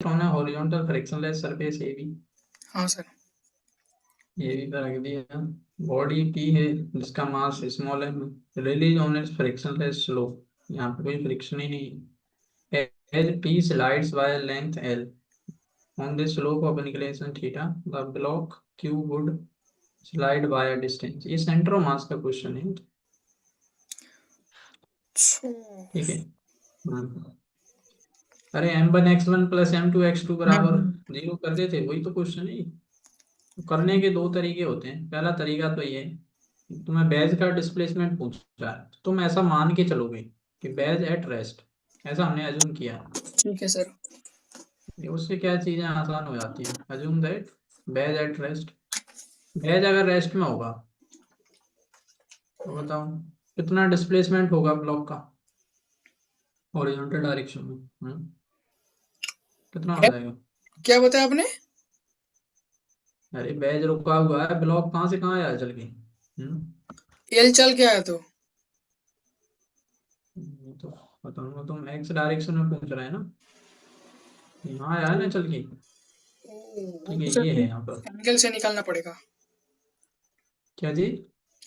On है horizontal frictionless surface A B, हाँ sir. ये भी तो रख दिया। बॉडी पी है जिसका मास स्मॉल है, release on its frictionless slope, यहाँ पे कोई फ्रिक्शन ही नहीं है। As P slides by length L on the slope of inclination theta, the block Q would slide by a distance. ये सेंटर ऑफ मास का question है, ठीक है। अरे m1 x1 plus m2 x2 बराबर हम्म, 0 कर देते, वही तो क्वेश्चन है। तो करने के दो तरीके होते हैं। पहला तरीका तो ये है, तुम्हें बेज का डिस्प्लेसमेंट पूछा है तो तुम ऐसा मान के चलोगे कि बेज एट रेस्ट, ऐसा हमने अज्यूम किया। ठीक है सर। ये उससे क्या चीजें आसान हो जाती हैं। Assume that wedge at rest, wedge अगर रेस्ट में होगा तो बताओ कितना डिस्प्लेसमेंट होगा ब्लॉक का हॉरिजॉन्टल डायरेक्शन में। कितना हो क्या जाएगा? क्या बताया आपने? अरे बेज रुका हुआ है, ब्लॉक कहाँ से कहाँ आया चल के। एल चल के आया तो? तो बताऊंगा, तुम एक्स डायरेक्शन में पूछ रहे हैं ना, यहाँ आया है ना चल के। वो ठीक है, तो सर ये है फिर यहाँ पर। एंगल से निकालना पड़ेगा। क्या जी?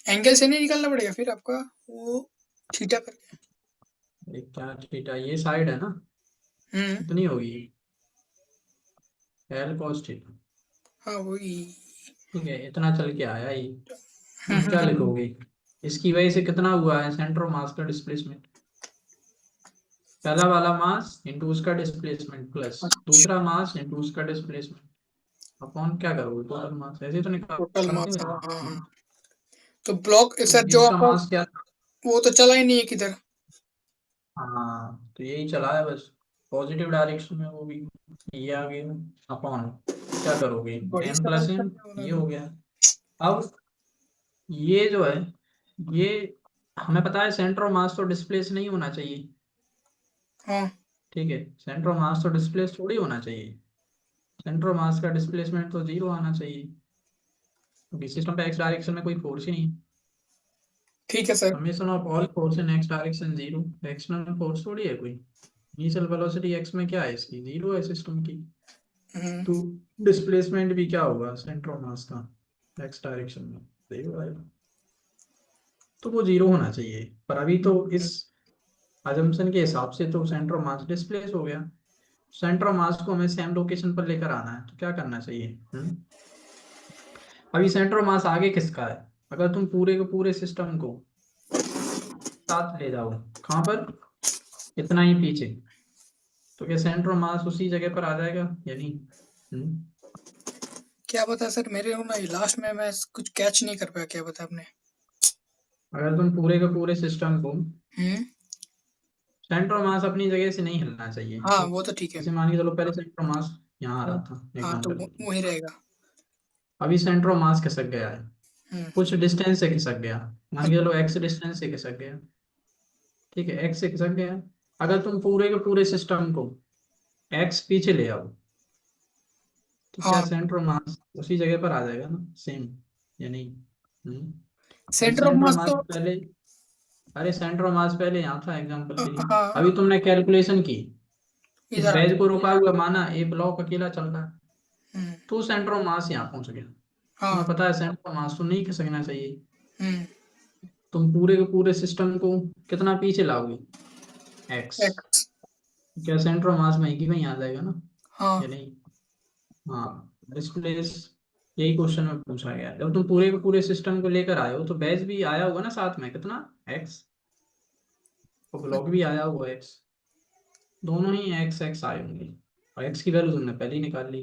एंगल से नहीं निकालना पड़ेगा फिर आपका, वो थीटा करके। एक क्या थीटा, ये साइड है ना, हम्म। कितनी होगी? L cos theta. हाँ वही। ठीक है, इतना चल के आया ये। हम्म अब हम्म क्या हम्म। लिखोगे? इसकी वजह से कितना हुआ है सेंटर ऑफ मास का डिस्प्लेसमेंट? पहला वाला मास इंटू उसका डिस्प्लेसमेंट प्लस अच्छा। दूसरा मास इंटू उसका डिस्प्लेसमेंट अपॉन क्या करोगे, टोटल मास। ऐसे तो टोटल निकालते मास, हैं। हाँ हाँ हाँ। तो ब्लॉक तो सर जो इसका आपका, मास क्या था? वो तो चला ही नहीं है किधर। हाँ तो यही चला है बस, पॉजिटिव डायरेक्शन में वो भी। ये आ गया अपॉन, क्या करोगे, बड़ी एम प्लस शरारत एम, करने वाला ये है। हो गया। अब ये जो है, ये हमें पता है सेंटर ऑफ मास तो डिस्प्लेस नहीं होना चाहिए। हाँ ठीक है, सेंटर ऑफ मास तो डिस्प्लेस थोड़ी होना चाहिए। सेंटर ऑफ मास का डिस्प्लेसमेंट तो जीरो आना चाहिए, क्योंकि सिस्टम पे एक्स डायरेक्शन में कोई फोर्स ही नहीं। ठीक है sir. Summation of all force in x direction zero, external force थोड़ी है कोई। इनिशियल वेलोसिटी एक्स में क्या है, इसकी जीरो है सिस्टम की। हम्म। तो डिस्प्लेसमेंट भी क्या होगा सेंटर ऑफ मास का एक्स डायरेक्शन में, जीरो आएगा। तो वो जीरो होना चाहिए, पर अभी तो इस अजम्पशन के हिसाब से तो सेंटर ऑफ मास डिस्प्लेस हो गया। सेंटर ऑफ मास को हमें सेम लोकेशन पर लेकर आना है, तो क्या करना चाहिए? अभी सेंटर ऑफ मास आगे किसका है? अगर तुम पूरे के पूरे सिस्टम को साथ ले जाओ, कहाँ पर, इतना ही पीछे, तो क्या सेंटर ऑफ मास उसी जगह पर आ जाएगा या नहीं? हम्म? क्या बता सर, मेरे को ना लास्ट में मैं कुछ कैच नहीं कर पाया, क्या बता आपने? अगर तुम पूरे के पूरे सिस्टम को, हम्म। सेंटर ऑफ मास अपनी जगह से नहीं हिलना चाहिए। हाँ ठीक, वो तो ठीक है। जैसे मान के चलो पहले सेंटर ऑफ मास यहाँ आ रहा था हाँ तो एग्जाम्पल के लिए, वही रहेगा। अभी सेंटर ऑफ मास खिसक गया है, हम्म। कुछ डिस्टेंस से खिसक गया, मान के अच्छा। चलो एक्स डिस्टेंस से खिसक गया। ठीक है, एक्स से खिसक गया। अगर तुम पूरे के पूरे सिस्टम को एक्स पीछे ले आओ, तो क्या हाँ सेंटर ऑफ मास उसी जगह पर आ जाएगा ना सेम, या नहीं? अभी centre of centre of mass mass तो, पहले, अरे सेंटर ऑफ मास पहले यहाँ था एग्जाम्पल के लिए। हाँ अभी तुमने कैलकुलेशन की, इस इधर आ बेज गया। को रुका हुआ माना, ये ब्लॉक अकेला चल रहा है, हम्म। तो सेंटर ऑफ मास यहाँ पहुंच गया। तुम्हें हाँ। पता है सेंटर ऑफ मास तो नहीं खिसकना चाहिए। हम्म। तुम पूरे के पूरे सिस्टम को कितना पीछे लाओगे, एक्स, एक्स। क्या सेंटर ऑफ मास वहीं की वहीं आ जाएगा ना, हाँ या नहीं? हाँ, डिस्प्लेस, यही क्वेश्चन में पूछा गया है। जब तुम पूरे के पूरे सिस्टम को लेकर आए हो तो बेज भी आया होगा ना साथ में, कितना, एक्स, और ब्लॉक भी आया होगा एक्स, दोनों ही एक्स एक्स आए होंगे, और एक्स की वैल्यू तुमने पहले ही निकाल ली।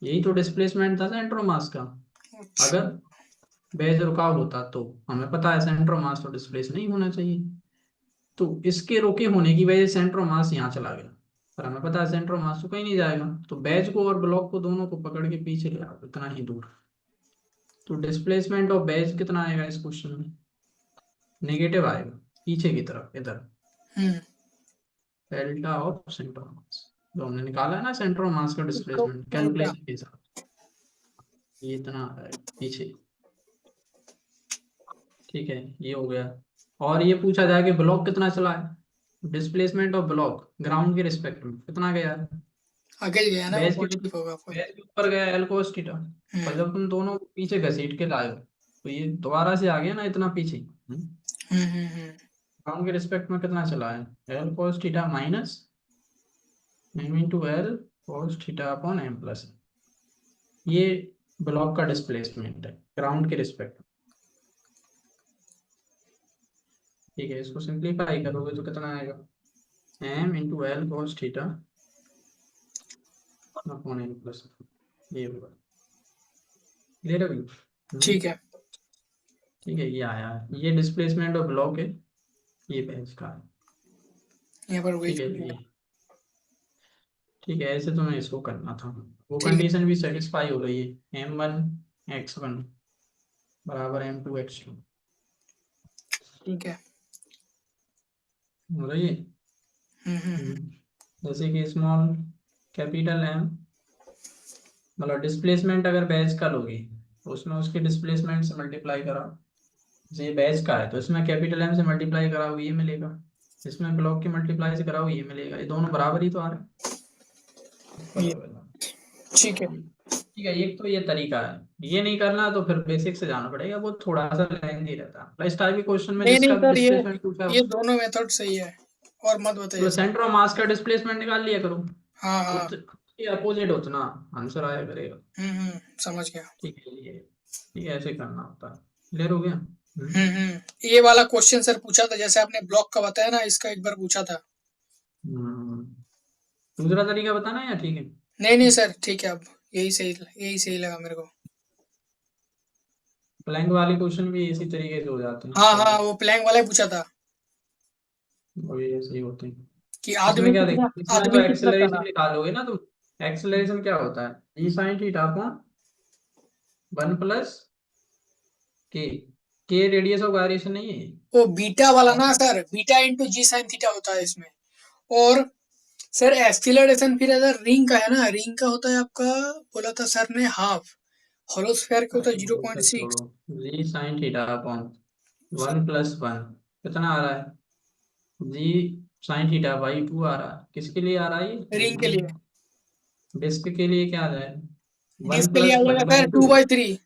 यही तो डिस्प्लेसमेंट था सेंटर ऑफ मास का। अच्छा। अगर बेज रुकाव होता तो हमें पता है सेंटर ऑफ मास तो डिस्प्लेस नहीं होना चाहिए, तो इसके रुके होने की वजह से सेंटर ऑफ मास यहाँ चला गया, पर हमें पता है सेंटर ऑफ मास तो कहीं नहीं जाएगा। तो बेज को और ब्लॉक को दोनों को पकड़ के पीछे ले आओ इतना ही दूर। तो डिस्प्लेसमेंट ऑफ बेज कितना आएगा इस क्वेश्चन में? नेगेटिव आएगा, पीछे की तरफ इधर, हम्म। Delta of centre of mass, जो हमने निकाला है ना सेंटर ऑफ मास का इसको डिस्प्लेसमेंट उल्टा। कैलकुलेशन के हिसाब से, ये इतना आ रहा है पीछे। ठीक है, ये हो गया। और ये पूछा जाए कि ब्लॉक कितना चला है, डिस्प्लेसमेंट ऑफ ब्लॉक ग्राउंड के रिस्पेक्ट में कितना गया है? आगे गया ना वो बेस के पॉजिटिव होगा फिर। बेस के ऊपर गया एल कोस थीटा, पर जब तुम दोनों पीछे घसीट के लाए हो तो ये दोबारा से आ गया ना इतना पीछे। हम्म। ग्राउंड के रिस्पेक्ट में कितना चला है, L cos theta minus M into L cos theta upon M plus. ये ब्लॉक का डिस्प्लेसमेंट है ग्राउंड के रिस्पेक्ट। ठीक है, इसको सिंप्लीफाई करोगे तो कितना आएगा, M into L cos theta upon M plus, ये होगा। क्लियर है भाई? ठीक है। ठीक है, ये आया है, ये डिस्प्लेसमेंट ऑफ ब्लॉक है, ये बेस का है। यहाँ पर वही ठीक है चल रहा ये, है। ठीक है, ऐसे तुम्हें इसको करना था। वो ठीक है। कंडीशन भी सेटिस्फाई हो रही है, m1 x1 बराबर m2 x2 ठीक है। हो रही है। हम्म। जैसे कि स्मॉल कैपिटल एम, मतलब डिस्प्लेसमेंट अगर बैच का लोगे तो उसमें उसके डिस्प्लेसमेंट से मल्टीप्लाई करा। जैसे ये बैच का है तो इसमें कैपिटल एम से मल्टीप्लाई कराओ ये मिलेगा, इसमें ब्लॉक की मल्टीप्लाई से कराओ ये मिलेगा, ये दोनों बराबर ही तो आ रहे हैं। ये ठीक है। ठीक है, एक तो ये तरीका है, ये नहीं करना तो फिर बेसिक से जाना पड़ेगा, वो थोड़ा सा लेंथी रहता है। इस टाइप के क्वेश्चन में नहीं जिसका भी सर, डिस्प्लेसमेंट पूछा है ये दोनों मेथड सही है, और मत बताइए तो सर। सेंटर ऑफ मास का डिस्प्लेसमेंट निकाल लिया करो, हाँ हाँ। उसके अपोजिट उतना आंसर आया करेगा। समझ गया। ठीक है ये, ठीक है, ऐसे करना होता है। क्लियर हो गया? ये वाला क्वेश्चन सर पूछा था, जैसे आपने ब्लॉक का बताया ना, इसका एक बार पूछा था। हम्म, दूसरा तरीका बताना या ठीक है? नहीं नहीं सर, ठीक है, अब यही सही लगा मेरे को। प्लैंक वाले क्वेश्चन भी इसी तरीके से हो जाते हैं हाँ हाँ, लगभग, वो प्लैंक वाला ही पूछा था वो ये ऐसे ही होते हैं। कि इसमें आदमी क्या कितना, देखो, इसमें तो आदमी कितना एक्सेलरेशन चला। निकालोगे ना तुम, एक्सेलरेशन क्या होता है, जी साइन थीटा अपॉन 1 प्लस के, के रेडियस ऑफ गायरेशन नहीं है। वो बीटा वाला और ना सर, बीटा इंटू जी साइन थीटा होता है इसमें। और सर एक्सीलरेशन फिर अगर रिंग का है ना, रिंग का होता है आपका, बोला था सर ने हाफ, होलोस्फेयर का होता है अच्छा जीरो वो पॉइंट सब सिक्स छोड़ो, जी साइन थीटा अपॉन 1 + 1 कितना आ रहा है, जी साइन थीटा बाई 2 आ रहा है, किसके लिए आ रहा है ये रिंग के लिए। डिस्क के लिए क्या आ जाए, वन डिस्क के लिए आ प्लस जाएगा वन बाई सर टू 2/3।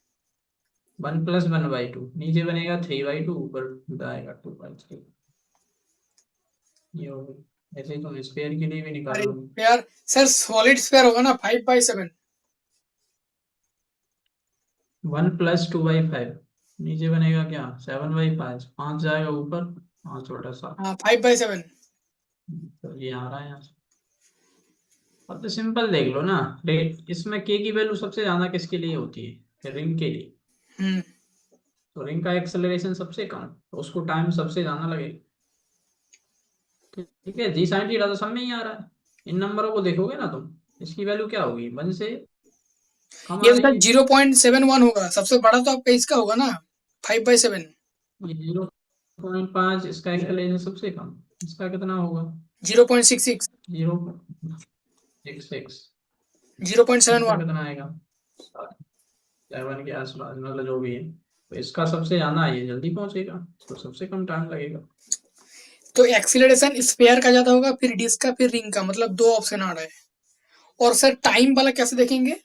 1 + 1/2 नीचे बनेगा 3/2, ऊपर जाएगा 2/3, ये हो गई। ऐसे ही तुम स्क्वायर के लिए भी अरे निकालो, यार सर, सॉलिड स्फीयर होगा ना 5/7। 1 + 2/5 नीचे बनेगा क्या 7/5, 5 जाएगा ऊपर, 5 - 7, हाँ 5/7। तो ये आ रहा है यहाँ से। अब तो सिंपल देख लो ना, रेट इसमें के की वैल्यू सबसे ज्यादा किसके लिए होती है, रिंग के लिए। हम्म। तो रिंग का एक्सेलरेशन सबसे कम, तो उसको टाइम सबसे ज्यादा लगेगा। ठीक है, जी साइन थीटा तो सब में ही आ रहा है, इन नंबरों को देखोगे ना तुम, इसकी वैल्यू क्या होगी, 1 से कम ये आ सर रही है। 0.71 होगा, सबसे बड़ा तो आपका इसका होगा ना, 5/7। ये 0.5, इसका एक्सेलरेशन सबसे कम, इसका कितना होगा, 0.66। 0.66, जीरो पॉइंट सेवन इसका वन कितना आएगा 7 के आसपास, मतलब जो भी है, तो इसका सबसे ज्यादा ये जल्दी पहुंचेगा, तो सबसे कम टाइम लगेगा। तो एक्सीलरेशन स्फीयर का ज्यादा होगा, फिर डिस्क का, फिर रिंग का, मतलब दो ऑप्शन आ रहा है। और सर टाइम वाला कैसे देखेंगे?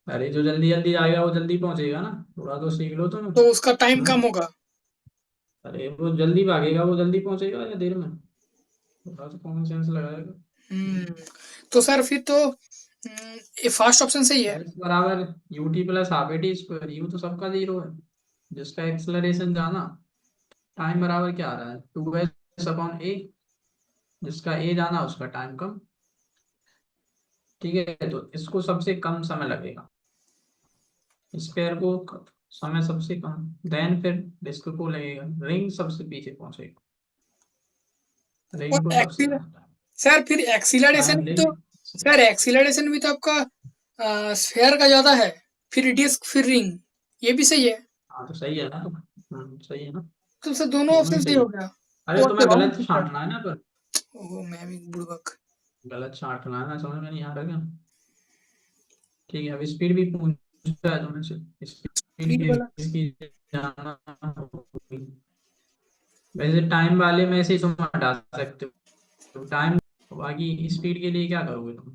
अरे जो जल्दी जल्दी आएगा वो जल्दी पहुंचेगा ना, थोड़ा तो सीख लो तुम। तो उसका टाइम कम हम्म? होगा। अरे वो जल्दी भागेगा वो जल्दी पहुंचेगा या देर में, थोड़ा तो कॉमन सेंस लगाएगा। हम्म। तो सर फिर तो ये फर्स्ट ऑप्शन सही है। एस बराबर ut + ½ यू तो सबका 0 है, जिसका एक्सेलरेशन जाना, टाइम बराबर क्या आ रहा है 2s/a, जिसका ए जाना उसका टाइम कम। ठीक है, तो इसको सबसे कम समय लगेगा, स्क्वायर को समय सबसे कम, देन फिर डिस्क को लगेगा, रिंग सबसे पीछे पहुंचेगा, रिंग को और सबसे एक्सीलर ज्यादा सर फिर एक्सीलरेशन टाइम भी ले। तो, सर एक्सीलरेशन भी तो आपका स्फीयर का ज्यादा है, फिर डिस्क, फिर रिंग, ये भी सही है। हाँ तो सही है ना, सही है ना, तो सर दोनों दोनों ही ऑप्शन सही सही हो है। गया। अरे और तो तुम्हें रॉन्ग गलत पूछा। छांटना है ना, पर ओह मैं भी बुड़बक। गलत छांटना है ना, समझ में नहीं आ रहा क्या? ठीक है, अब स्पीड भी पूछता है तुमने से, स्पीड स्पीड की वाला। इसकी जाना होगी। वैसे टाइम वाले में से तुम हटा सकते हो टाइम, तो बाकी स्पीड के लिए क्या करोगे तुम?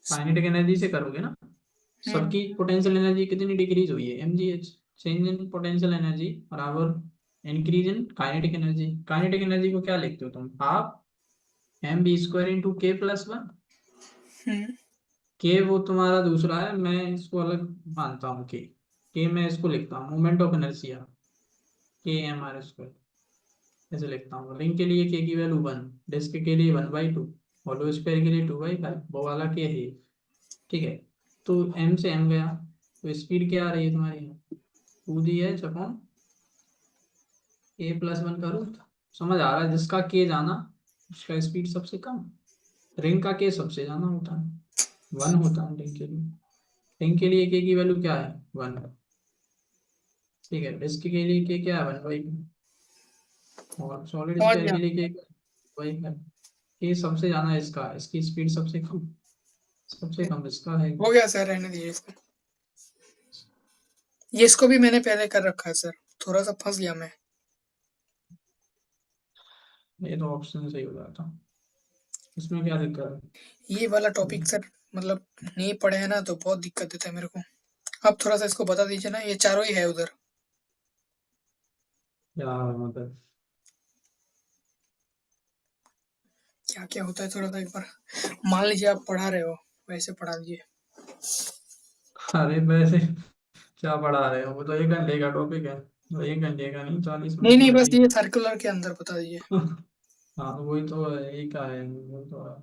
काइनेटिक एनर्जी से करोगे ना। हम्म सबकी पोटेंशियल एनर्जी कितनी डिक्रीज हुई है? mgh, change in potential energy बराबर increase in kinetic energy. Kinetic energy को क्या लिखते हो तुम? Half m b square into k plus one. हम्म के वो तुम्हारा दूसरा है, मैं इसको अलग मानता हूँ। के मैं इसको लिखता हूँ मोमेंट ऑफ इनर्शिया, के एम आर स्क्वायर ऐसे लिखता हूँ। रिंग के लिए के की वैल्यू वन, डिस्क के लिए one by two, hollow sphere के लिए टू बाई फाइव, वो वाला के है। ठीक है, तो एम से एम गया, तो स्पीड क्या आ रही है तुम्हारी? Two D H upon A plus one का रूट। समझ आ रहा है? जिसका के जाना उसका स्पीड सबसे कम। रिंग का के सबसे ज्यादा होता है, वन होता है रिंग के लिए। रिंग के लिए के की वैल्यू क्या है? वन। ठीक है, डिस्क के लिए के क्या है? One by to. और सॉलिड समझ स्फीयर गया के लिए के वही है। के सबसे ज्यादा इसका, इसकी स्पीड सबसे कम, सबसे कम इसका है। हो गया सर, रहने दीजिए इसको। ये इसको भी मैंने पहले कर रखा है सर, थोड़ा सा फंस गया मैं। ये तो ऑप्शन सही हो जाता, इसमें क्या दिक्कत ये वाला है? टॉपिक सर मतलब नहीं पढ़े हैं ना तो बहुत दिक्कत देता है मेरे को। आप थोड़ा सा इसको बता दीजिए ना, ये चारों ही है उधर। यार मतलब, क्या क्या होता है थोड़ा सा एक बार मान लीजिए आप पढ़ा रहे हो वैसे पढ़ा दीजिए। अरे वैसे क्या पढ़ा रहे हो? वो तो एक घंटे का टॉपिक है, तो एक घंटे का नहीं, 40 मिनट नहीं तो नहीं, बस लगेगी। ये सर्कुलर के अंदर बता दीजिए। हाँ तो वही तो है, एक का है वो तो है।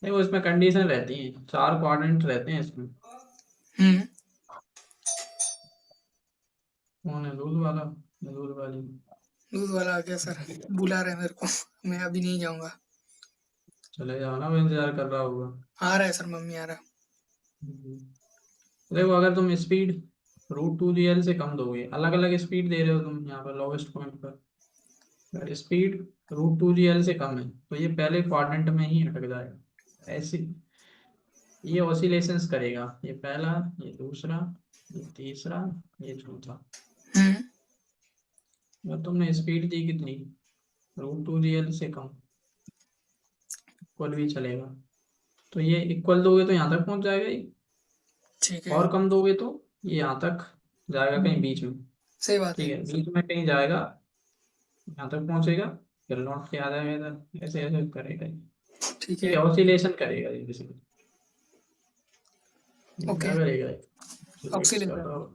नहीं, वो इसमें कंडीशन रहती है, चार क्वाड्रेंट रहते हैं इसमें। हम्म कौन है दूध वाला या दूध वाली? दूध वाला आ गया सर, बुला रहे हैं मेरे को। मैं अभी नहीं जाऊंगा। चले जाओ ना, वो इंतजार कर रहा होगा। आ रहा है सर, मम्मी आ रहा है। देखो, अगर तुम speed root two G L से कम दोगे, अलग अलग स्पीड दे रहे हो तुम यहाँ पर लोवेस्ट पॉइंट पर, अगर speed root two G L से कम है तो ये पहले क्वाड्रेंट में ही अटक जाएगा। ऐसी ये ऑसिलेशंस करेगा, ये पहला, ये दूसरा, ये तीसरा, ये चौथा। हम्म अगर तुमने स्पीड दी कितनी, रूट टू जी एल से कम, इक्वल भी चलेगा, तो ये इक्वल दोगे तो यहाँ तक पहुंच जाएगा ये। ठीक है। और कम दोगे तो ये यहाँ तक जाएगा, कहीं बीच में। सही बात ठीक है। है, बीच में कहीं जाएगा, यहाँ तक पहुंचेगा, फिर लौट के आ जाएगा इधर, ऐसे ऐसे करेगा ये। ठीक ठीक है। है, ऑसिलेशन करेगा ये बेसिकली। ये क्या ओके। करेगा ये? oscillates कर ऑक्सीलेटर। रहा होगा।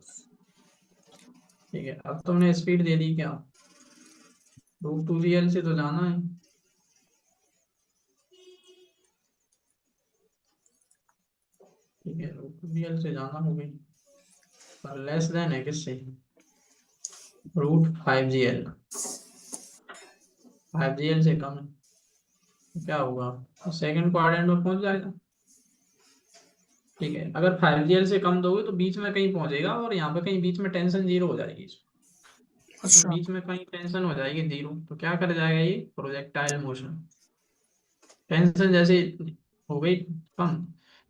ठीक है, अब तुमने स्पीड दे दी क्या? रूट टू जी एल से तो जाना है। ठीक है, रूट टू जी एल से जाना हो गई, पर लेस देन है किससे? रूट फाइव जी एल। फाइव जी एल से कम है, तो क्या होगा? तो सेकंड क्वाड्रेंट में पहुंच जाएगा। ठीक है, अगर फाइव जी एल से कम दोगे तो बीच में कहीं पहुंचेगा, और यहाँ पे कहीं बीच में टेंशन जीरो हो जाएगी। इसमें अच्छा। बीच में कहीं टेंशन हो जाएगी जीरो, तो क्या कर जाएगा ये? Projectile motion. टेंशन जैसे हो गई कम,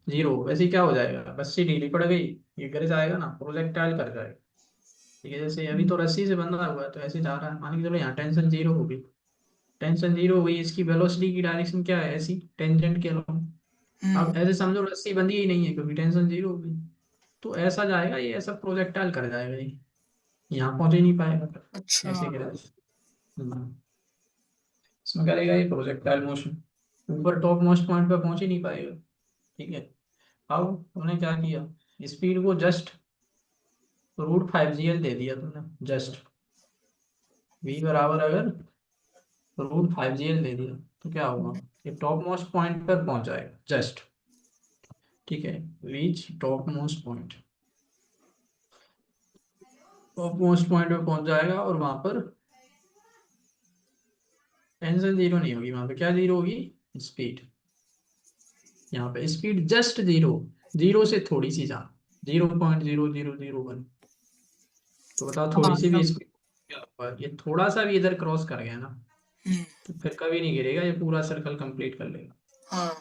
जीरो, वैसे ही क्या हो जाएगा? रस्सी ढीली पड़ गई, ये गिर जाएगा ना, प्रोजेक्टाइल कर जाएगा। ठीक है, जैसे अभी तो रस्सी से बंधा हुआ है तो ऐसे जा रहा है, मान के चलो यहाँ टेंशन जीरो हो गई। टेंशन जीरो हो गई, इसकी वेलोसिटी की डायरेक्शन क्या है? ऐसी, टेंजेंट के अलोंग। हम्म अब ऐसे समझो रस्सी बंधी ही नहीं है क्योंकि टेंशन जीरो हो गई, तो ऐसा जाएगा ये, ऐसा प्रोजेक्टाइल कर जाएगा ये, यहाँ पहुंच ही नहीं पाएगा, अच्छा। ऐसे गिरा। हम्म, इसमें करेगा ये प्रोजेक्टाइल मोशन, ऊपर टॉप मोस्ट पॉइंट पे पहुंच ही नहीं पाएगा। ठीक है, अब तुमने क्या किया? स्पीड को जस्ट रूट फाइव जी एल दे दिया तुमने, जस्ट v बराबर अगर रूट फाइव जी एल दे दिया, तो क्या होगा? ये टॉप मोस्ट पॉइंट पर पहुंच जाएगा जस्ट। ठीक है, reach top most point, top most point पे पहुंच जाएगा, और वहां पर टेंशन जीरो नहीं होगी, वहां पे क्या जीरो होगी? स्पीड। यहाँ पे स्पीड जस्ट जीरो, जीरो से थोड़ी सी जा, 0.0001। तो बताओ, थोड़ी हाँ सी भी सब। स्पीड, ये थोड़ा सा भी इधर क्रॉस कर गया ना, हम्म तो फिर कभी नहीं गिरेगा, ये पूरा सर्कल कंप्लीट कर लेगा। हाँ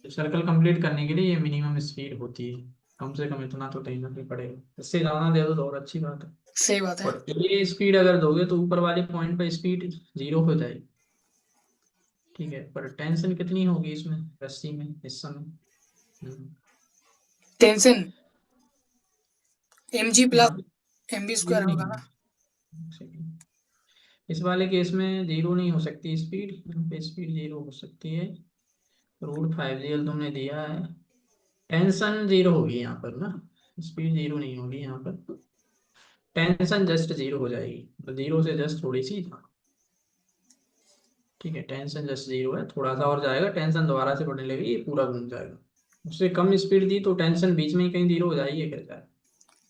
सर्कल कंप्लीट करने के लिए ये मिनिमम स्पीड होती है, कम से कम इतना तो देना ही पड़ेगा। इससे ज्यादा दे दो तो और अच्छी बात है। सही बात है। और ये स्पीड अगर दोगे तो ऊपर वाले पॉइंट पर स्पीड जीरो हो जाएगी। ठीक है, पर टेंशन कितनी होगी इसमें, रस्सी में इस समय? टेंशन mg यहाँ प्लस पे mv ये स्क्वायर नहीं होगा ना। है। इस वाले केस में जीरो नहीं हो सकती स्पीड, यहाँ पे स्पीड जीरो हो सकती है। √5gl तुमने दिया है, टेंशन जीरो होगी यहाँ पर ना, स्पीड जीरो नहीं होगी यहाँ पर, टेंशन जस्ट जीरो हो जाएगी, तो जीरो से जस्ट थोड़ी सी। ठीक है, टेंशन जस्ट जीरो है, थोड़ा सा और जाएगा, टेंशन दोबारा से बढ़ने लगेगी, ये पूरा घूम जाएगा। उससे कम स्पीड दी तो टेंशन बीच में ही कहीं जीरो हो जाएगी, ये कैसा है।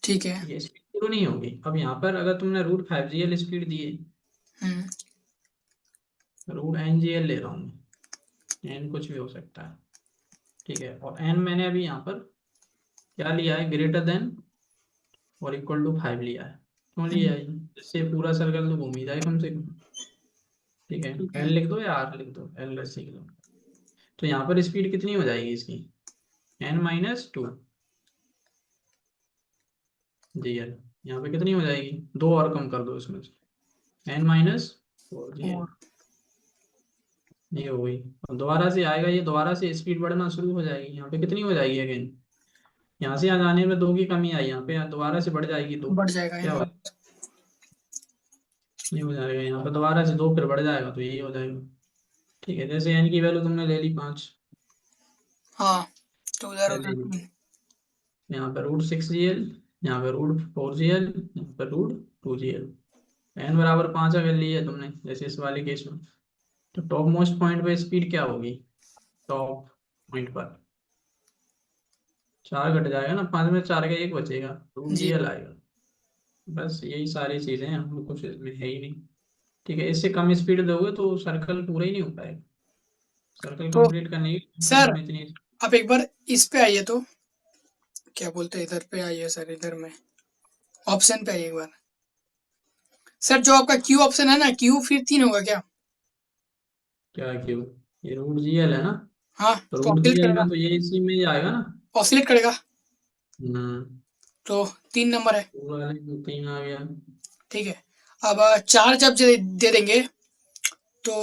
ठीक है। ठीक है, स्पीड जीरो नहीं होगी। अब यहाँ पर अगर तुमने √5gl स्पीड दी है, हम्म √n gl ले रहा हूँ मैं, एन कुछ भी हो सकता है। ठीक है, और एन मैंने अभी यहाँ पर क्या लिया है, ग्रेटर देन और इक्वल टू 5 लिया है। क्यों लिया हम्म, है, इससे पूरा सर्कल तो घूम ही जाए कम से कम। ठीक है, ठीक एल है। लिख दो या आर लिख दो, एल रस्सी लिख दो। तो यहाँ पर स्पीड कितनी हो जाएगी इसकी, n-2 जी एल। यहाँ पे कितनी हो जाएगी, दो और कम कर दो इसमें से, n-4 जी एल। और ये हो गई। और दोबारा से आएगा, ये दोबारा से स्पीड बढ़ना शुरू हो जाएगी, यहाँ पे कितनी हो जाएगी अगेन, यहाँ से यहाँ जाने में दो की कमी आई, यहाँ पे दोबारा से बढ़ जाएगी दो। बढ़ जाएगा क्या n हो, ये हो जाएगा, यहाँ पे दोबारा से दो फिर बढ़ जाएगा, तो यही हो जाएगा। ठीक है, जैसे एन की वैल्यू तुमने ले ली 5, हाँ, तो उधर ले उधर ली, 3। यहाँ पे √6gl, यहाँ पे √4gl, यहाँ पे √2gl। एन बराबर 5 अगर ली है तुमने जैसे इस वाले केस में, तो टॉप मोस्ट पॉइंट पे स्पीड क्या होगी, टॉप पॉइंट पर 4 घट जाएगा ना, 5 में 4 का 1 बचेगा, रूट जी जी। एल आएगा। बस यही सारी चीजें हैं, हम कुछ इसमें है ही नहीं। ठीक है, इससे कम स्पीड दोगे तो सर्कल पूरा ही नहीं हो पाएगा, सर्कल तो कंप्लीट करने की सर इसमें इतनी। आप एक बार इस पे आइए, तो क्या बोलते हैं, इधर पे आइए सर, इधर में ऑप्शन पे आइए एक बार। सर जो आपका क्यू ऑप्शन है ना, क्यू फिर 3 होगा क्या? क्या क्यों, ये रूट जी एल है ना, हाँ, तो तो रूट जी ऑसिलेट एल करेगा। में तो ये इसी में ही आएगा ना। ऑसिलेट करेगा, हम्म, तो 3 नंबर है। पूरा 3 आ गया। ठीक है। अब 4 जब दे देंगे, तो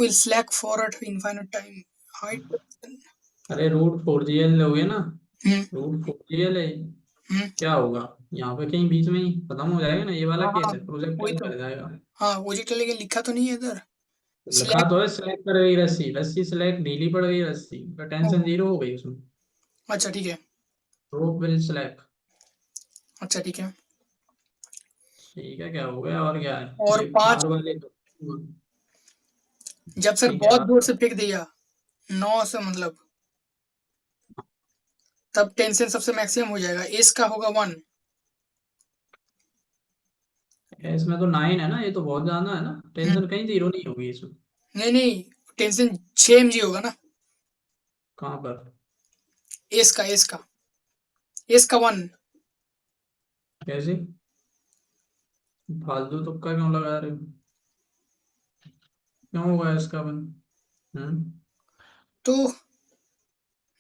will select forward infinite time height. अरे √4gl लोगे ना, हम्म √4gl है, हम्म क्या होगा, यहाँ पे कहीं बीच में ही खत्म हो जाएगा ना, ये वाला हाँ केस हाँ, है, वही प्रोजेक्टाइल तो। पे आ जाएगा। हाँ, प्रोजेक्ट लेके लिखा तो नहीं है इधर। लिखा सिलेक्ट। तो है सिलेक्ट कर गई रस्सी, रस्सी सिलेक्ट ढीली पड़ गई रस्सी, टेंशन जीरो हो गई उसमें, अच्छा ठीक है। रोप विल सिलेक्ट। अच्छा ठीक है। ठीक है, क्या हो गया और क्या है, और ये 5, आर वाले तो। जब सर ठीक है बहुत आर, दूर से फेंक दिया, 9 से मतलब, तब टेंशन सबसे मैक्सिमम हो जाएगा, एस का होगा 1। इसमें तो 9 है ना, ये तो बहुत ज्यादा है ना, टेंशन कहीं जीरो नहीं होगी इसमें। नहीं नहीं, टेंशन 6 mg होगा ना। कहाँ पर, एस का 1। कैसे, फालतू तुक्का क्यों लगा रहे हो, क्यों होगा इसका बंद। हम्म, तो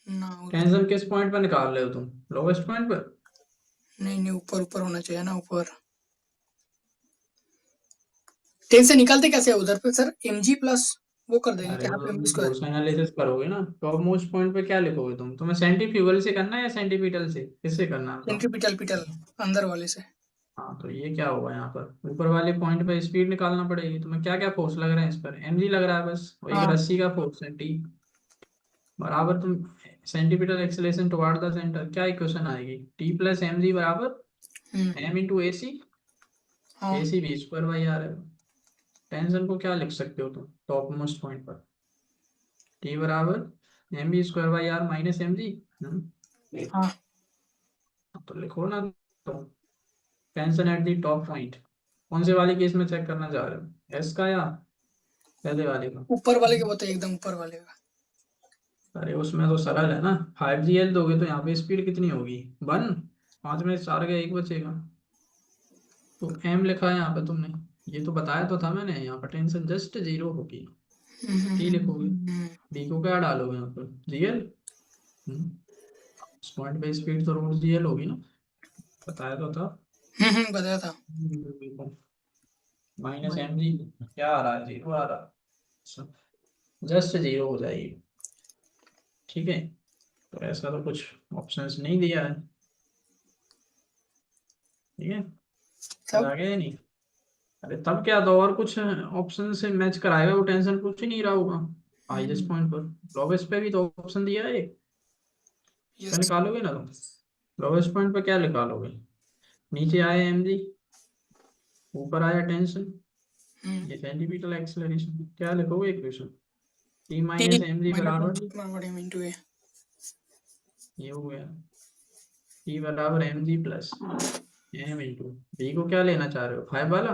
ना उधर। टेंशन किस पॉइंट पर निकाल रहे हो तुम, लोवेस्ट पॉइंट पर। नहीं नहीं, ऊपर ऊपर होना चाहिए ना, ऊपर। टेंशन निकालते कैसे है उधर पे सर, mg प्लस वो कर देंगे अरे क्या, तो हाफ mv तुम स्क्वायर। फोर्स एनालिसिस करोगे ना, टॉप मोस्ट पॉइंट पे क्या लिखोगे तुम, तुम्हें सेंट्रीफ्यूगल से करना है या सेंटीपिटल से, किससे करना है बताओ। सेंट्रीपिटल पिटल, अंदर वाले से। हाँ, तो ये क्या होगा, यहाँ पर ऊपर वाले पॉइंट पे स्पीड निकालना पड़ेगी तुम्हें, क्या क्या फोर्स लग रहे हैं इस पर, mg लग रहा है बस, और एक हाँ। रस्सी का फोर्स है टी, बराबर तुम centripetal acceleration toward the centre, क्या इक्वेशन आएगी, टी प्लस एम जी बराबर hmm m into a c, हाँ a c b square by r है। टेंशन को क्या लिख सकते हो तुम टॉप मोस्ट पॉइंट पर, टी बराबर m b square by r minus M g. हाँ। तो लिखो ना, तो tension at the top point, कौन से वाले केस में चेक करना चाह रहे हो, एस का या पहले वाले का। ऊपर वाले के बताइए, एकदम ऊपर वाले का। अरे उसमें तो सरल है ना, 5gl दोगे तो यहाँ पे स्पीड कितनी होगी, 1, 5 में 4 का 1 बचेगा, तो एम लिखा है यहाँ पे तुमने, ये तो बताया तो था मैंने, यहाँ पर टेंशन जस्ट जीरो होगी, टी लिखोगे, हम्म बी को क्या डालोगे यहाँ पर, जीएल, उस पॉइंट पे स्पीड तो √gl होगी ना, बताया तो था। बताया था। माइनस भाई, एम जी, क्या आ रहा है, जीरो आ रहा है। जस्ट जीरो हो जाएगी। ठीक है, तो ऐसा तो कुछ ऑप्शंस नहीं दिया है। ठीक है, तब आ गया नहीं। अरे तब क्या, तो और कुछ ऑप्शन से मैच कराएगा वो, टेंशन कुछ ही नहीं रहा होगा। हाईएस्ट पॉइंट पर लोवेस्ट पे भी तो ऑप्शन दिया है एक, क्या यस। निकालोगे ना तुम? लोवेस्ट पॉइंट पे क्या निकालोगे? नीचे आए एमजी, ऊपर आया टेंशन, ये सेंटीमीटर एक्सेलरेशन, क्या लिखोगे equation? T T minus M G minus बराबर, एम इंटू ए। ये हो गया, टी बराबर M G plus M into B को क्या लेना चाह रहे हो, 5 वाला?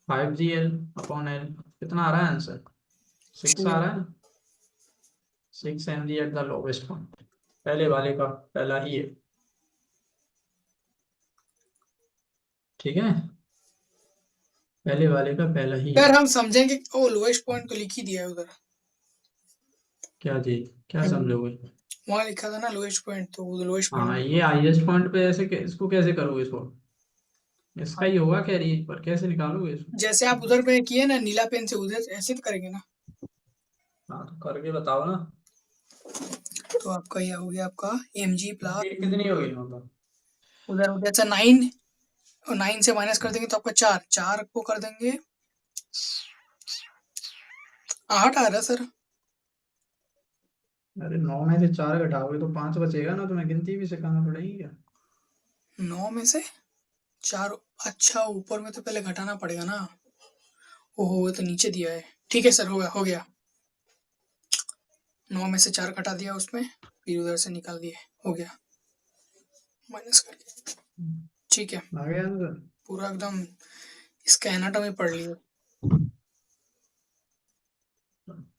5 GL अपॉन एल। कितना आ रहा है आंसर? 6 आ रहा है। 6 mg at the lowest point, पहले वाले का पहला ही है। ठीक है, पहले वाले का पहला ही है। यार हम समझेंगे, ओ लोएस्ट पॉइंट तो लिख ही दिया है उधर। क्या जी, क्या समझोगे? वहां लिखा था ना लोएस्ट पॉइंट, तो वो लोएस्ट हाँ, पॉइंट। ये हाईएस्ट पॉइंट पे ऐसे इसको कैसे करोगे इसको? इसका ही होगा कह रही है, पर कैसे निकालोगे इसको? जैसे आप उधर पे किए ना नीला पेन से, उधर ऐसे तो करेंगे ना। हाँ, तो करके बताओ ना। तो आपका ये हो गया आपका एम जी प्लस, स्पीड कितनी होगी मतलब? उधर हो गया अच्छा 9, और 9 से माइनस कर देंगे तो आपका 4, 4 को कर देंगे 8 आ रहा है सर। अरे 9 में से 4 घटाओगे तो 5 बचेगा ना, तुम्हें गिनती भी सिखाना पड़ेगी क्या? 9 में से 4, अच्छा ऊपर में तो पहले घटाना पड़ेगा ना। ओहो, वो तो नीचे दिया है। ठीक है सर, हो गया हो गया। 9 में से 4 घटा दिया उसमें, फिर उधर से निकाल दिए, हो गया माइनस करके। ठीक है, आ गया आंसर? पूरा एकदम इसका एनाटॉमी पढ़ लिया।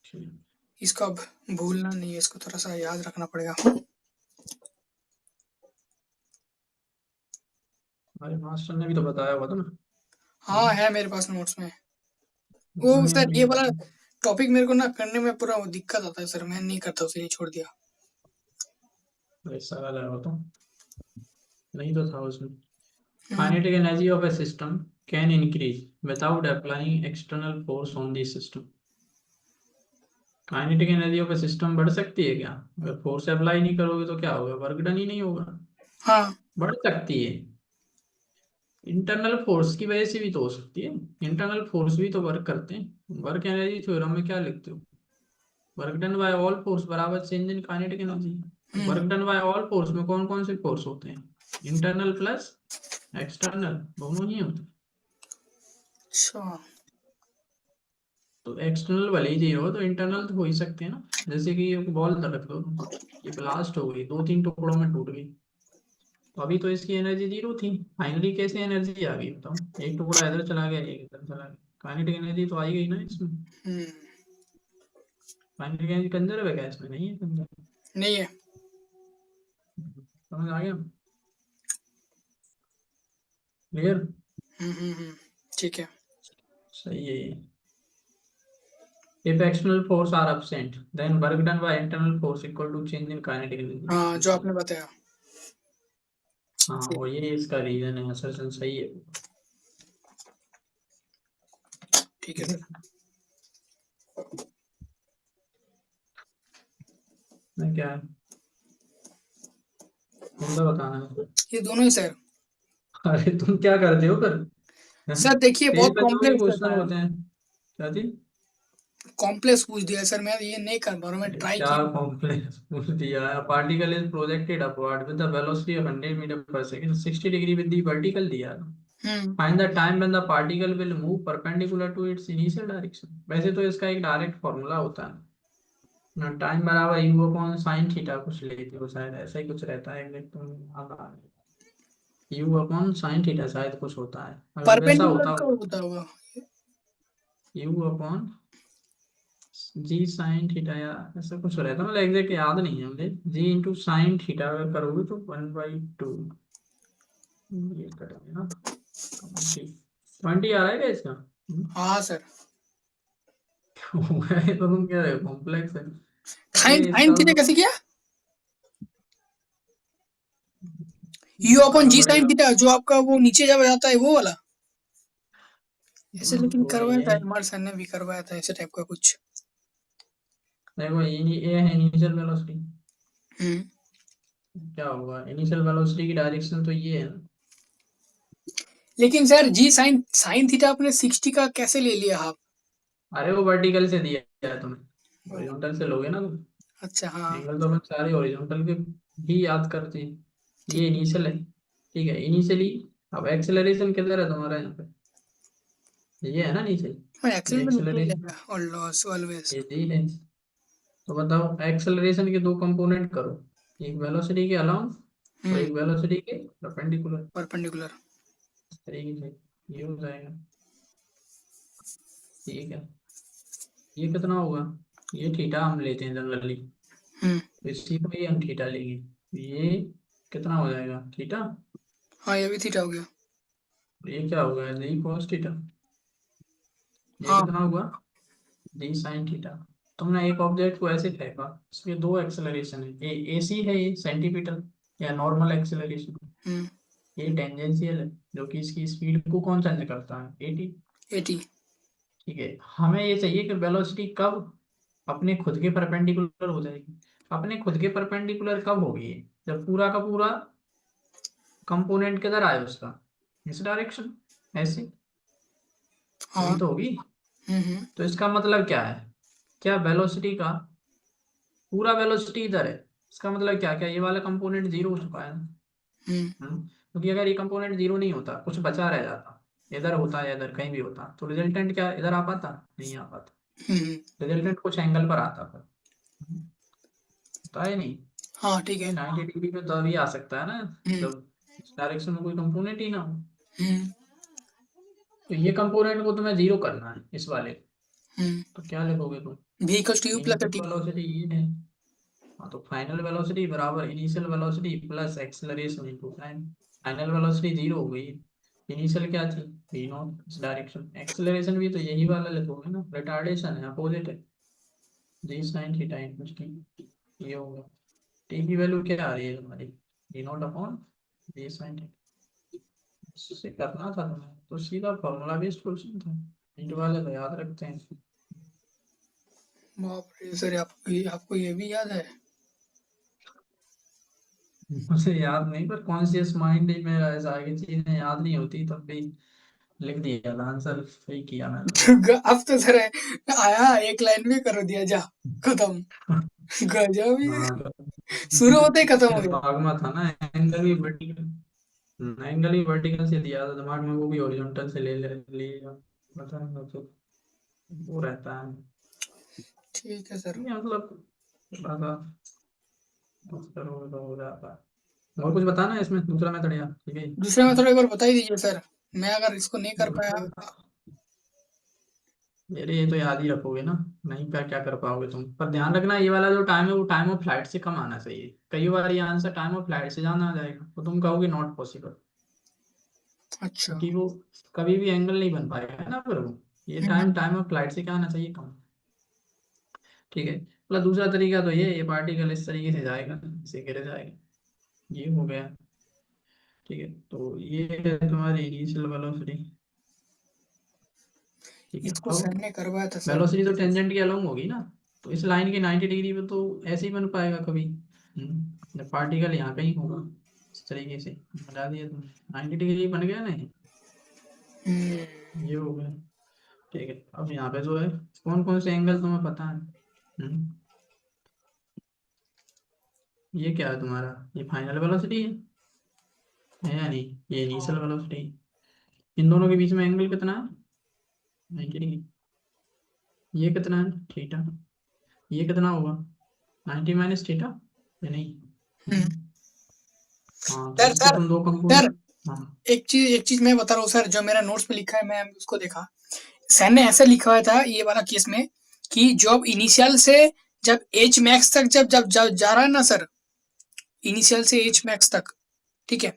ठीक। इसको अब भूलना नहीं है, इसको थोड़ा सा याद रखना पड़ेगा। हमारे मास्टर ने भी तो बताया हुआ था ना। हाँ है मेरे पास नोट्स में। वो उन्होंने सर अपनी, ये वाला टॉपिक मेरे को ना करने में पूरा वो दिक्कत आता है सर, मैं नहीं करता, उसे छोड़ दिया। ऐसा वाला है वो तो, नहीं तो था उसमें। Hmm, kinetic energy of a system can increase without applying external force on the system. Kinetic energy of a system बढ़ सकती है क्या? अगर फोर्स अप्लाई नहीं करोगे तो क्या होगा, वर्क डन ही नहीं होगा। हाँ। बढ़ सकती है, इंटरनल फोर्स की वजह से भी तो हो सकती है। इंटरनल फोर्स भी तो वर्क करते हैं। वर्क एनर्जी थ्योरम में क्या लिखते हो? Work done by all force बराबर change in kinetic energy. Hmm. Work done by all force में कौन कौन से फोर्स होते हैं? इंटरनल प्लस एक्सटर्नल, दोनों ही होते हैं। अच्छा। तो एक्सटर्नल भले ही जीरो हो तो इंटरनल तो हो ही सकते हैं ना। जैसे कि ये बॉल रख दो, ये ब्लास्ट हो गई, 2-3 टुकड़ों में टूट गई, तो अभी तो इसकी एनर्जी जीरो थी, फाइनली कैसे एनर्जी आ गई बताओ? एक टुकड़ा इधर चला गया, एक इधर चला गया, काइनेटिक एनर्जी तो आई गई ना इसमें। हम्म। काइनेटिक एनर्जी कंजर्व है क्या? इसमें नहीं है कंजर्व। नहीं है। समझ आ गया? क्लियर? ठीक है। सही है ये। If external force are absent, then work done by internal force equal to change in kinetic energy. हाँ, जो बिल्कुल। आपने बताया। हाँ, ठीक। वो ये इसका रीजन है, असर्शन सही है। ठीक है ठीक है, सर। मैं क्या है, कौन सा बताना है? ये दोनों ही सर। अरे तुम क्या करते हो फिर? सर देखिए पेज बहुत पे तो भी कॉम्प्लेक्स क्वेश्चन रहता है। होते हैं। क्या थी? कॉम्प्लेक्स पूछ दिया सर, मैं ये नहीं कर पा रहा हूँ, मैं अरे ट्राई क्या किया। कॉम्प्लेक्स पूछ दिया है? Particle is projected upward with the velocity of 100 metre पर second 60 degree with the vertical दिया था। Hmm. Find the time when the particle will move perpendicular to its initial direction. वैसे तो इसका एक डायरेक्ट फॉर्मूला होता है ना, टाइम बराबर यू अपॉन साइन थीटा, कुछ लेते हो शायद, ऐसा ही कुछ रहता है एग्जैक्ट, तो याद आ रहा है। यू अपॉन साइन थीटा शायद कुछ होता है, अगर वैसा परपेंडिकुलर होता कब होता होगा? U upon G sine theta, या ऐसा कुछ रहता है, मतलब एग्जैक्ट याद नहीं है मुझे। जी इंटू साइन थीटा अगर करोगे तो 1/2, ये करेंगे ना, 20 आ रहा है क्या इसका? हाँ सर। तो तुम कह रहे हो कॉम्प्लेक्स है? साइन अरे साइन इसका थीटा तो कैसे किया? यू अपॉन जी बराबर है, साइन थीटा, जो आपका वो नीचे जब जाता है वो वाला। ऐसे लेकिन तो करवाया था, ये हमारे सर ने भी करवाया था ऐसे टाइप का कुछ। देखो, ये है इनिशियल वेलोसिटी। हम्म। क्या होगा इनिशियल वेलोसिटी की डायरेक्शन, तो ये है ना। लेकिन सर जी साइन साइन थीटा आपने 60 का कैसे ले लिया आप? अरे वो वर्टिकल से दिया है तुम्हें, हॉरिजॉन्टल से लोगे ना तुम। अच्छा हाँ। एंगल तो अपन सारे हॉरिजॉन्टल के ही याद करते हैं। ठीक। ये इनिशियल है, ठीक है, इनिशियली। अब एक्सेलरेशन किधर है तुम्हारा यहाँ पे? ये है ना नीचे, मैं ये एक्चुअली में नीचे ही एक्सेलरेशन, रहेगा और लॉस ऑलवेज। ये जी है। तो बताओ एक्सेलरेशन के दो कंपोनेंट करो, एक वेलोसिटी के अलाउंस और हम्म। एक वेलोसिटी के परपेंडिकुलर। परपेंडिकुलर। तरीके से ये हो जाएगा, ठीक है। ये कितना होगा? ये थीटा हम लेते हैं जनरली, हम्म। तो इसी को ही हम थीटा लेंगे। ये कितना हो जाएगा थीटा? हाँ ये भी थीटा हो गया। ये क्या होगा जी cos थीटा। ये हाँ। कितना हुआ? D sine theta. तुमने एक ऑब्जेक्ट को ऐसे फेंका, इसके दो एक्सेलरेशन है, ये एसी है, ये सेंटीमीटर या नॉर्मल एक्सेलरेशन। हम्म। ये टेंजेंशियल है, जो कि इसकी स्पीड को कौन चेंज करता है? एटी। 80। ठीक है, हमें ये चाहिए कि वेलोसिटी कब अपने खुद के परपेंडिकुलर हो जाएगी। अपने खुद के परपेंडिकुलर कब होगी ये? जब पूरा का पूरा कंपोनेंट किधर आए उसका, इस डायरेक्शन, ऐसे, तभी हाँ। तो होगी। हम्म। तो इसका मतलब क्या है? क्या वेलोसिटी का पूरा वेलोसिटी इधर है, इसका मतलब क्या, क्या ये वाला कंपोनेंट जीरो हो चुका है ना? हम्म। क्योंकि अगर ये कंपोनेंट जीरो नहीं होता, कुछ बचा रह जाता, इधर होता या इधर कहीं भी होता, तो रिजल्टेंट क्या इधर आ पाता? नहीं आ पाता। हम्म। रिजल्टेंट कुछ एंगल पर आता पर, होता है नहीं। हाँ ठीक है। 90 डिग्री पे तो अभी आ सकता है ना, हम्म। जब इस डायरेक्शन में कोई कंपोनेंट ही ना हो। हम्म। तो ये कंपोनेंट को तुम्हें जीरो करना है, इस वाले को। हम्म। तो क्या लिखोगे तुम? v equals to U plus initial T. Velocity ये है। हाँ, तो फाइनल वेलोसिटी बराबर initial velocity plus acceleration into time. Final velocity zero हो गई, इनिशियल क्या थी? वी नॉट, इस डायरेक्शन। एक्सेलरेशन भी तो यही वाला लिखोगे ना, रिटार्डेशन है, अपोजिट है। जी साइन थीटा इनटू टी, ये होगा। टी की वैल्यू क्या आ रही है तुम्हारी? V naught upon G sine theta. इससे करना था तुम्हें तो सीधा फॉर्मूला बेस्ड क्वेश्चन था, इंट वाले तो याद रखते हैं। बाप रे सर, आपको ये भी याद है? मुझे याद नहीं, पर कॉन्शियस माइंड ही मेरा ऐसा आगे चीजें याद नहीं होती, तब भी लिख दिया था आंसर, सही किया मैंने तो। अब तो सर आया एक लाइन में कर दिया, जा खत्म। गजब ही है। हाँ तो शुरू होते ही खत्म हो गया। दिमाग में था ना, एंगल भी वर्टिकल, एंगल भी वर्टिकल से दिया था दिमाग में, वो भी हॉरिजॉन्टल से ले लिया। पता नहीं तो वो रहता है। ठीक है सर। ये मतलब थोड़ा सा करो तो हो जाता है। और कुछ बताना है इसमें, दूसरा मेथड या ठीक है? दूसरे में थोड़ा एक बार बता ही दीजिए सर, मैं अगर इसको नहीं कर पाया। मेरे ये तो याद ही रखोगे ना, नहीं क्या क्या कर पाओगे तुम, पर ध्यान रखना ये वाला जो टाइम है वो टाइम ऑफ फ्लाइट से कम आना चाहिए। कई बार ये आंसर टाइम ऑफ फ्लाइट से ज्यादा आ जाएगा, तो तुम कहोगे नॉट पॉसिबल, अच्छा। क्योंकि वो कभी भी एंगल नहीं बन पाएगा ना फिर वो। ये हम्म। टाइम टाइम ऑफ फ्लाइट से क्या आना चाहिए, कम। ठीक है, मतलब दूसरा तरीका तो ये पार्टिकल इस तरीके से जाएगा, इसे गिर जाएगा, ये हो गया। ठीक है, तो ये है तुम्हारी इनिशियल वेलोसिटी। ठीक है, इसको सर अब ने करवाया था सर। वेलोसिटी तो टेंजेंट के अलोंग होगी ना, तो इस लाइन के 90 डिग्री पे तो ऐसे ही बन पाएगा कभी। जब पार्टिकल यहाँ कहीं होगा, इस तरीके से बता दिया तुमने, 90 डिग्री बन गया नहीं, हम्म। ये हो गया। ठीक है, अब यहाँ पे जो है, कौन कौन से एंगल तुम्हें पता है? ये क्या है तुम्हारा? ये फाइनल वेलोसिटी है या नहीं? ये इनिशियल वेलोसिटी। इन दोनों के बीच में एंगल कितना है? 90 डिग्री। ये कितना है? थीटा। ये कितना होगा? 90 माइनस थीटा, या नहीं? हम्म। हम्म, हाँ, तो सर इसके सर तुम दो सर, कंपोनेंट। हाँ, एक चीज मैं बता रहा हूँ सर, जो मेरा नोट्स में लिखा है मैं उसको देखा। सर ने ऐसा लिखा हुआ था ये वाला केस में कि जब इनिशियल से जब एच मैक्स तक जब जा रहा है ना सर, इनिशियल से एच मैक्स तक, ठीक है,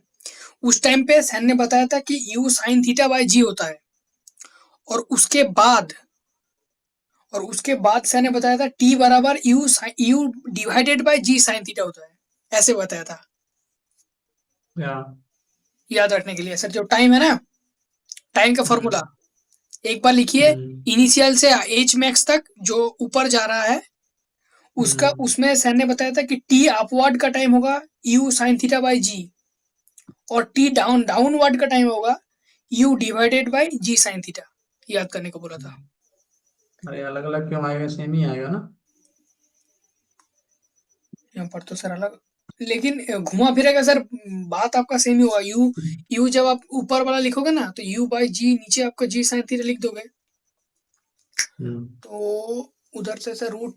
उस टाइम पे सर ने बताया था कि यू साइन थीटा बाय जी होता है। और उसके बाद और उसके बाद सर ने बताया था टी बराबर U divided by G sine theta होता है, ऐसे बताया था। या याद रखने के लिए सर, जो टाइम है ना, टाइम का फॉर्मूला, हम्म, एक बार लिखिए हम्म इनिशियल से एच मैक्स तक जो ऊपर जा रहा है उसका, हम्म उसमें सर ने बताया था कि टी अपवर्ड का टाइम होगा U sine theta by G, और टी डाउनवर्ड का टाइम होगा U divided by G sine theta. याद करने को बोला था। अरे अलग अलग क्यों आएगा, सेम ही आएगा ना। यहाँ पर तो सर अलग, लेकिन घुमा फिरेगा सर, बात आपका सेम ही होगा। यू यू जब आप ऊपर वाला लिखोगे ना तो यू बाई जी, नीचे आपका जी साइन थीटा लिख दोगे, हम्म तो उधर से सर रूट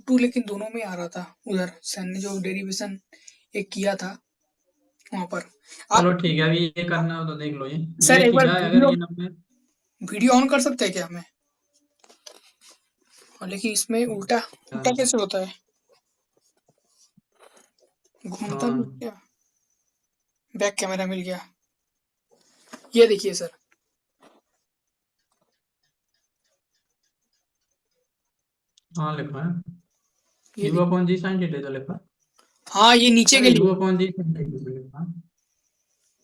टू लेकिन दोनों में आ रहा था। उधर सर ने जो डेरिवेशन एक किया था वहां पर। आप चलो ठीक है, अभी ये करना हो तो देख लो, सर ये एक बार थीटा है अगर वीडियो ये 90। वीडियो ऑन कर सकते हैं क्या हमें? और लेकिन इसमें उल्टा उल्टा कैसे होता है, घूमता भी हाँ क्या? बैक कैमरा मिल गया, ये देखिए सर। हाँ लिखा है, ये यू देखिए, अपॉन जी साइन थीटा तो लिखा है। हाँ ये नीचे के अरे यू लिए, अपॉन जी साइन थीटा तो लिखा है।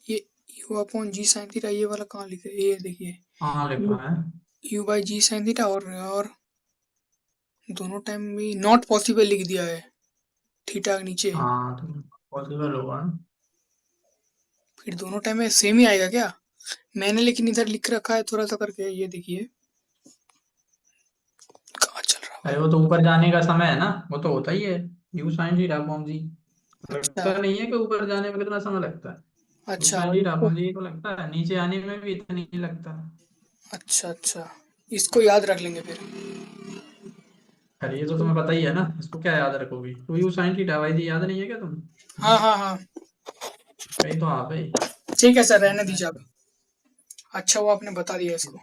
ये U upon G sine theta, ये वाला कहाँ लिखा है? ये देखिए हाँ लिखा यू है। U by G sine theta, और दोनों टाइम में नॉट पॉसिबल लिख दिया है थीटा के नीचे। हाँ तो पॉसिबल होगा ना। फिर दोनों टाइम में सेम ही आएगा क्या? मैंने लेकिन इधर लिख रखा है थोड़ा सा करके, ये देखिए कहाँ चल रहा है अरे भाई। वो तो ऊपर जाने का समय है ना, वो तो होता ही है। यू साइन थीटा अपॉन जी, अच्छा लगता नहीं है कि ऊपर जाने में कितना समय लगता है। यू अच्छा, साइन और थीटा इसको, अपॉन जी को लगता है, नीचे आने में भी इतना नहीं लगता। अच्छा अच्छा, इसको याद रख लेंगे फिर। अरे ये तो तुम्हें पता ही है ना, इसको क्या याद रखोगी, तो यू साइन थीटा भाई जी याद नहीं है क्या तुम? हाँ हाँ हाँ, कहीं तो आप है। ठीक है सर, रहने दीजिए आप। अच्छा वो आपने बता दिया इसको।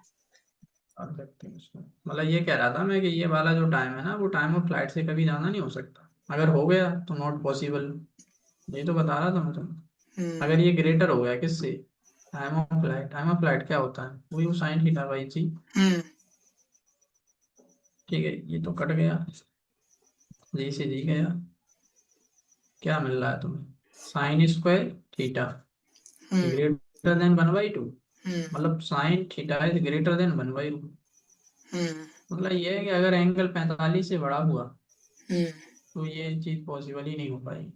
कर सकते हैं उसमें, मतलब ये कह रहा था मैं कि ये वाला जो टाइम है ना, वो टाइम ऑफ फ्लाइट से कभी ज़्यादा नहीं हो सकता। अगर हो गया तो नॉट पॉसिबल। ये तो बता रहा था मैं तुम्हें। हम्म अगर ये ग्रेटर हो गया किससे, टाइम ऑफ फ्लाइट क्या होता है, वो यू साइन थीटा बाई जी। हम्म ठीक है, ये तो कट गया, जी से जी गया। क्या मिल रहा है तुम्हें, साइन स्क्वायर थीटा हम्म ग्रेटर देन 1/2। हम्म मतलब sine theta is greater than 1/2। हम्म मतलब ये है कि अगर एंगल 45 से बड़ा हुआ हम्म, तो ये चीज़ पॉसिबल ही नहीं हो पाएगी।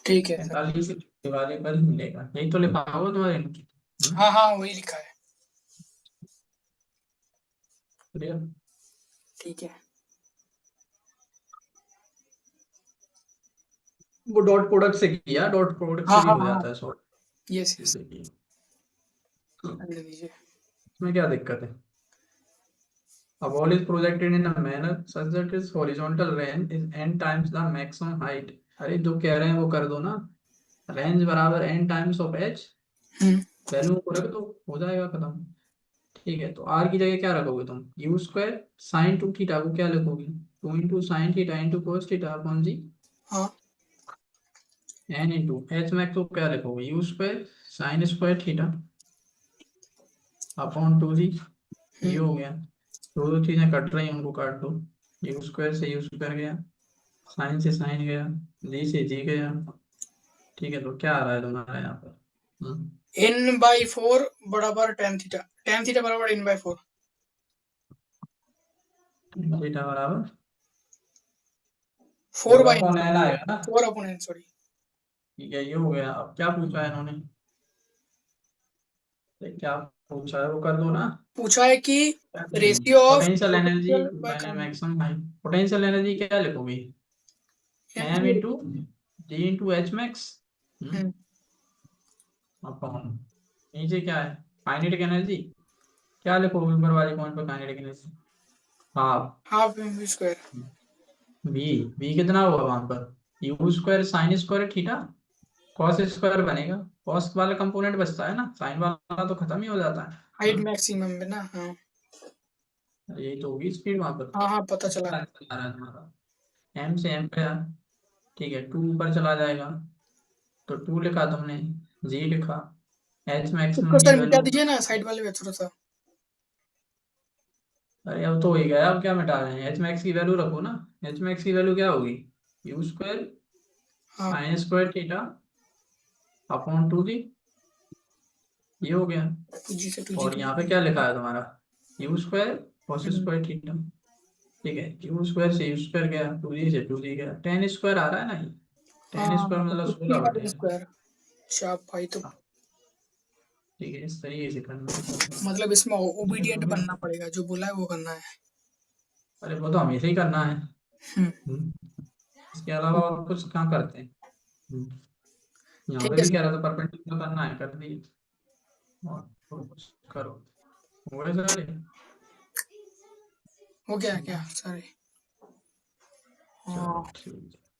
ठीक है सर। 45 दिवाली पर ही मिलेगा, यही तो लिखा होगा तुम्हारे note में। हाँ हाँ वही लिखा है। क्लियर। ठीक है। वो डॉट प्रोडक्ट से किया, डॉट प्रोडक्ट हाँ से भी हाँ हो हाँ, जाता है सॉर्ट, यस यस, इससे किया। रहने दीजिए। इसमें क्या दिक्कत है। A wall is projected in a manner such that its horizontal range is n times the maximum height। अरे जो कह रहे हैं वो कर दो ना, रेंज बराबर n times of h, hmm value को रख दो, हो जाएगा खत्म। ठीक है, तो r की जगह क्या रखोगे तुम, u square sine two theta को क्या लिखोगे, 2 into sine theta into cos theta upon g, हाँ n इंटू एच मैक्स को क्या लिखोगे, u square sine square theta upon two g. ये हम्म, हो गया, दो दो चीजें कट रही हैं उनको काट दो, यू स्क्वायर से यू स्क्वायर गया, साइन से साइन गया, जी से जी गया। ठीक है, तो क्या आ रहा है तुम्हारा यहाँ पर, n बाई फोर बराबर टेन थीटा बराबर n बाई फोर। थीटा बराबर four four by upon N आएगा ना। Four upon n, sorry. ठीक है, ये हो गया, अब क्या पूछा है इन्होंने, क्या पूछा है वो कर दो ना। पूछा है कि ratio of potential energy potential by मैंने current. Maximum height, potential energy क्या लिखोगे, m mg। Into g into h max hmm upon, नीचे क्या है, काइनेटिक एनर्जी क्या लिखोगे ऊपर वाले पॉइंट पर, kinetic energy half half mv square. V. V कितना होगा वहां पर, U square sine square theta cos square बनेगा, कॉस वाला कंपोनेंट बचता है ना, साइन वाला तो खत्म ही हो जाता है। हाइट मैक्सिमम में ना, हाँ यही तो होगी स्पीड वहां पर। हाँ हाँ पता चला। कितना आ रहा है तुम्हारा, एम से एम गया, ठीक है, टू ऊपर चला जाएगा, तो टू लिखा तुमने, जी लिखा, एच इसको मैक्सिमम की सर मिटा वैल्यू। दीजिए ना साइड वाले में थोड़ा सा। अरे अब तो हो ही गया, अब क्या मिटा रहे हैं, एच मैक्स की वैल्यू रखो ना। एच मैक्स की वैल्यू क्या होगी, यू स्क्वायर हाँ sine square theta upon two g, ये हो गया। टू जी से टू जी और यहाँ पे टू। क्या लिखा है तुम्हारा, you square cos square theta, ठीक है। यू स्क्वायर से यू स्क्वायर गया, 2g से 2g गया, टेन स्क्वायर आ रहा है ना ये, टेन हाँ स्क्वायर मतलब 50 16 का बटे टेन स्क्वायर। अच्छा भाई, तो ठीक है, इस तरीके से करना है सब। मतलब इसमें ओबीडियंट हाँ। बनना पड़ेगा, जो बोला है वो करना है। अरे वो तो हमेशा ही करना है। हम्म, हम्म, इसके अलावा और कुछ कहाँ करते हैं। यहाँ ठीक पे है भी सर। कह रहा था परपेंडिकुलर करना है, कर दिए। और कुछ करो, हो गए सारे। हो गया क्या? सॉरी। चलो हाँ। ठीक है।